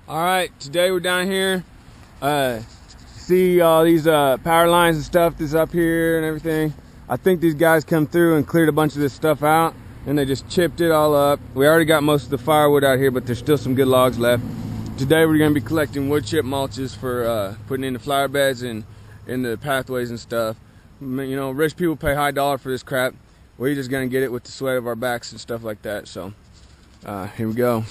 All right, today we're down here. See all these power lines and stuff that's up here and everything. I think these guys come through and cleared a bunch of this stuff out, and they just chipped it all up. We already got most of the firewood out here, but there's still some good logs left. Today we're gonna be collecting wood chip mulches for putting in the flower beds and in the pathways and stuff. You know, rich people pay high dollar for this crap. We're just gonna get it with the sweat of our backs and stuff like that. So here we go.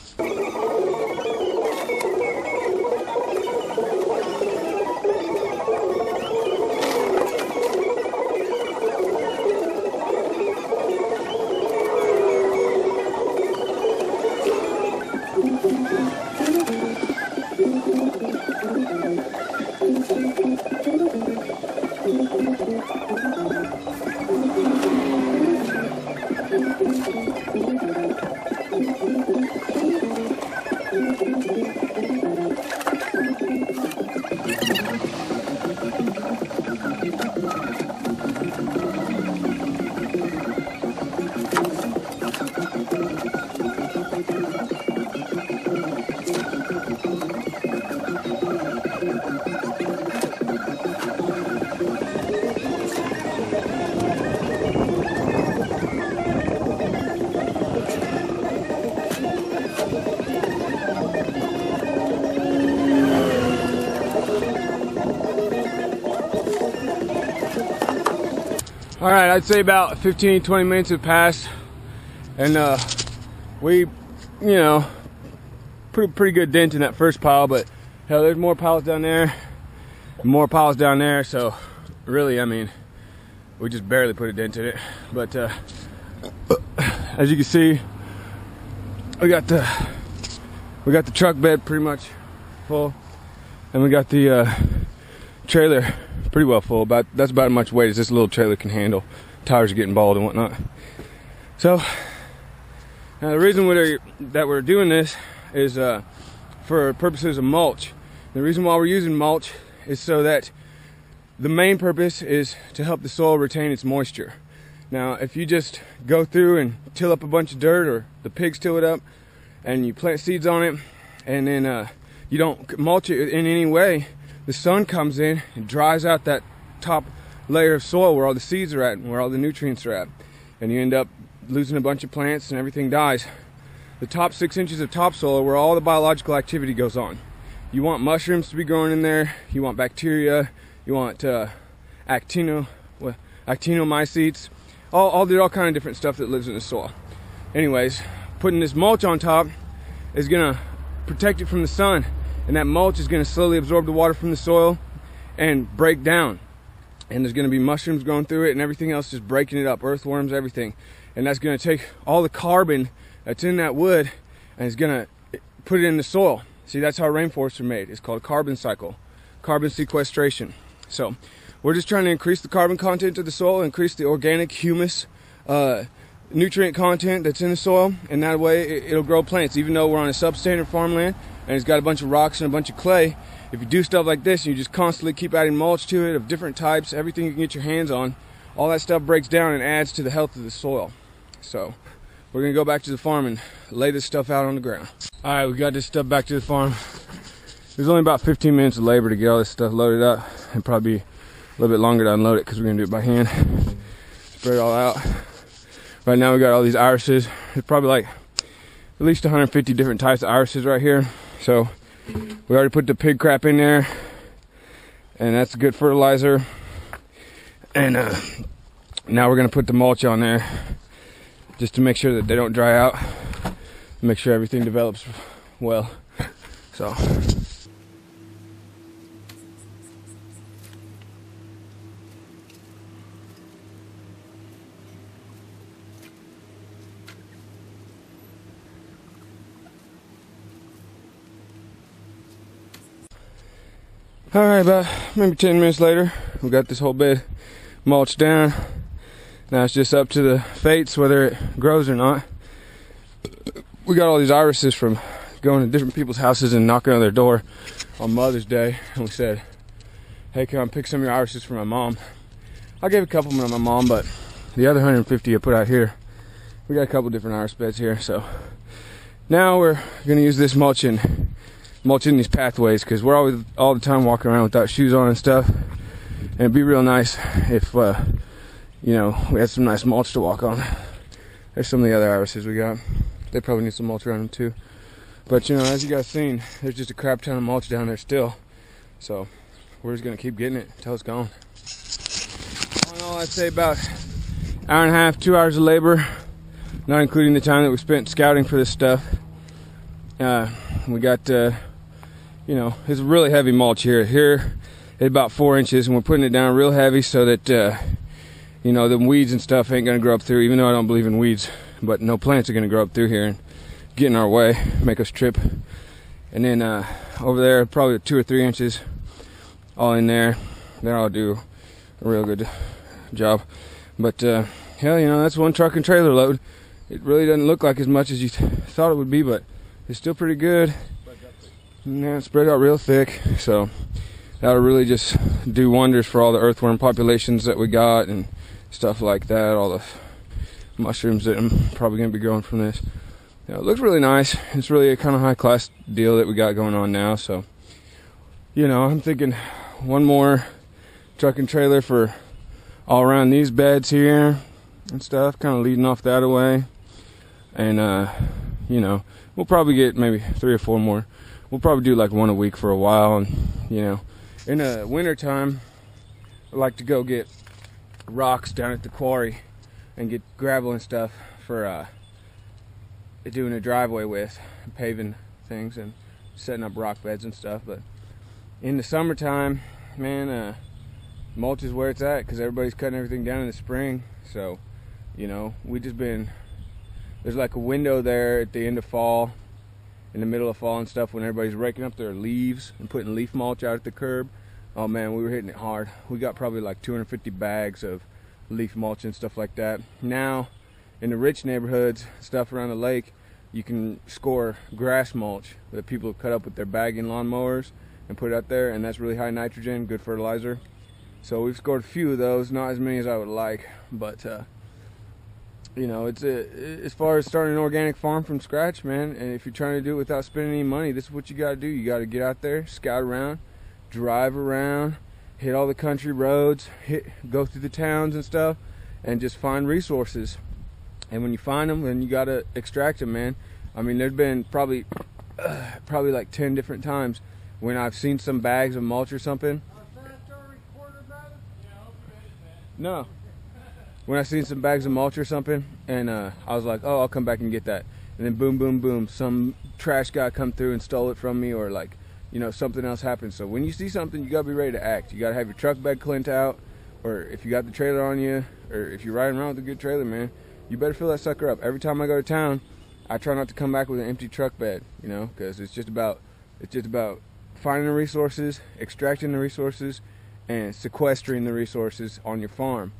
All right, I'd say about 15-20 minutes have passed, and we, you know, pretty good dent in that first pile, but hell, there's more piles down there, more piles down there, so really, I mean, we just barely put a dent in it. But as you can see, we got the truck bed pretty much full, and we got the trailer pretty well full. That's about as much weight as this little trailer can handle. Tires are getting bald and whatnot. So now the reason that we're doing this is for purposes of mulch. The reason why we're using mulch is so that the main purpose is to help the soil retain its moisture. Now if you just go through and till up a bunch of dirt, or the pigs till it up, and you plant seeds on it, and then you don't mulch it in any way, the sun comes in and dries out that top layer of soil where all the seeds are at and where all the nutrients are at, and you end up losing a bunch of plants and everything dies. The top 6 inches of topsoil are where all the biological activity goes on. You want mushrooms to be growing in there, you want bacteria, you want actinomycetes, all kind of different stuff that lives in the soil. Anyways, putting this mulch on top is gonna protect it from the sun, and that mulch is going to slowly absorb the water from the soil and break down, and there's going to be mushrooms growing through it and everything else just breaking it up, earthworms, everything, and that's going to take all the carbon that's in that wood and it's going to put it in the soil. See, that's how rainforests are made. It's called carbon cycle, carbon sequestration. So we're just trying to increase the carbon content of the soil, increase the organic humus nutrient content that's in the soil, and that way it'll grow plants. Even though we're on a substandard farmland and it's got a bunch of rocks and a bunch of clay, if you do stuff like this and you just constantly keep adding mulch to it of different types, everything you can get your hands on, all that stuff breaks down and adds to the health of the soil. So we're gonna go back to the farm and lay this stuff out on the ground. All right, we got this stuff back to the farm. There's only about 15 minutes of labor to get all this stuff loaded up, and probably a little bit longer to unload it because we're gonna do it by hand. Spread it all out. Right now we got all these irises. There's probably like at least 150 different types of irises right here. So we already put the pig crap in there, and that's a good fertilizer. And now we're gonna put the mulch on there just to make sure that they don't dry out, make sure everything develops well. So all right, about maybe 10 minutes later, we got this whole bed mulched down. Now it's just up to the fates whether it grows or not. We got all these irises from going to different people's houses and knocking on their door on Mother's Day, and we said, hey, can I pick some of your irises for my mom? I gave a couple to my mom, but the other 150 I put out here, we got a couple different iris beds here. So now we're gonna use this mulch in mulching these pathways, because we're always all the time walking around without shoes on and stuff. And it'd be real nice if you know, we had some nice mulch to walk on. There's some of the other irises we got. They probably need some mulch around them too. But you know, as you guys seen, there's just a crap ton of mulch down there still. So we're just gonna keep getting it until it's gone. All in all, I'd say about an hour and a half, 2 hours of labor, not including the time that we spent scouting for this stuff. We got, you know, it's really heavy mulch here. Here, it's about 4 inches, and we're putting it down real heavy so that, you know, the weeds and stuff ain't gonna grow up through, even though I don't believe in weeds, but no plants are gonna grow up through here and get in our way, make us trip. And then over there, probably 2 or 3 inches, all in there. Then I'll do a real good job. But hell, you know, that's one truck and trailer load. It really doesn't look like as much as you thought it would be, but it's still pretty good. Yeah, it's spread out real thick, so that'll really just do wonders for all the earthworm populations that we got and stuff like that, all the mushrooms that I'm probably going to be growing from this. Yeah, it looks really nice. It's really a kind of high class deal that we got going on now. So, you know, I'm thinking one more truck and trailer for all around these beds here and stuff, kind of leading off that away. And, you know, we'll probably get maybe 3 or 4 more. We'll probably do like one a week for a while. And, you know, in the winter time, I like to go get rocks down at the quarry and get gravel and stuff for doing a driveway with, paving things and setting up rock beds and stuff. But in the summertime, man, mulch is where it's at, because everybody's cutting everything down in the spring. So, you know, we just been, there's like a window there at the end of fall, in the middle of fall and stuff, when everybody's raking up their leaves and putting leaf mulch out at the curb. Oh man, we were hitting it hard. We got probably like 250 bags of leaf mulch and stuff like that. Now, in the rich neighborhoods, stuff around the lake, you can score grass mulch that people have cut up with their bagging lawnmowers and put it out there, and that's really high nitrogen, good fertilizer. So we've scored a few of those, not as many as I would like, but you know, it's as far as starting an organic farm from scratch, man, and if you're trying to do it without spending any money, this is what you got to do. You got to get out there, scout around, drive around, hit all the country roads, go through the towns and stuff, and just find resources. And when you find them, then you got to extract them, man. I mean, there's been probably like 10 different times when I've seen some bags of mulch or something. No. When I seen some bags of mulch or something, and I was like, oh, I'll come back and get that. And then boom, boom, boom, some trash guy come through and stole it from me, or like, you know, something else happened. So when you see something, you got to be ready to act. You got to have your truck bed cleaned out, or if you got the trailer on you, or if you're riding around with a good trailer, man, you better fill that sucker up. Every time I go to town, I try not to come back with an empty truck bed, you know, because it's just about finding the resources, extracting the resources, and sequestering the resources on your farm.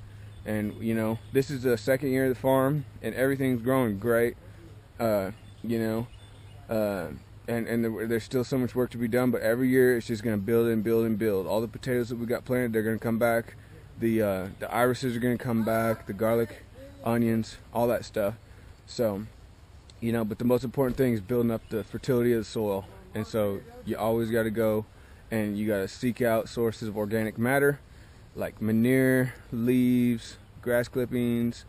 And you know, this is the second year of the farm, and everything's growing great. You know, and there's still so much work to be done, but every year it's just going to build and build and build. All the potatoes that we got planted, they're going to come back. The irises are going to come back. The garlic, onions, all that stuff. So, you know, but the most important thing is building up the fertility of the soil. And so you always got to go and you got to seek out sources of organic matter, like manure, leaves, grass clippings,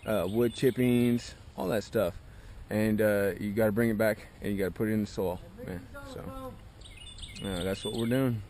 wood chippings, all that stuff. And you got to bring it back and you got to put it in the soil, man. So that's what we're doing.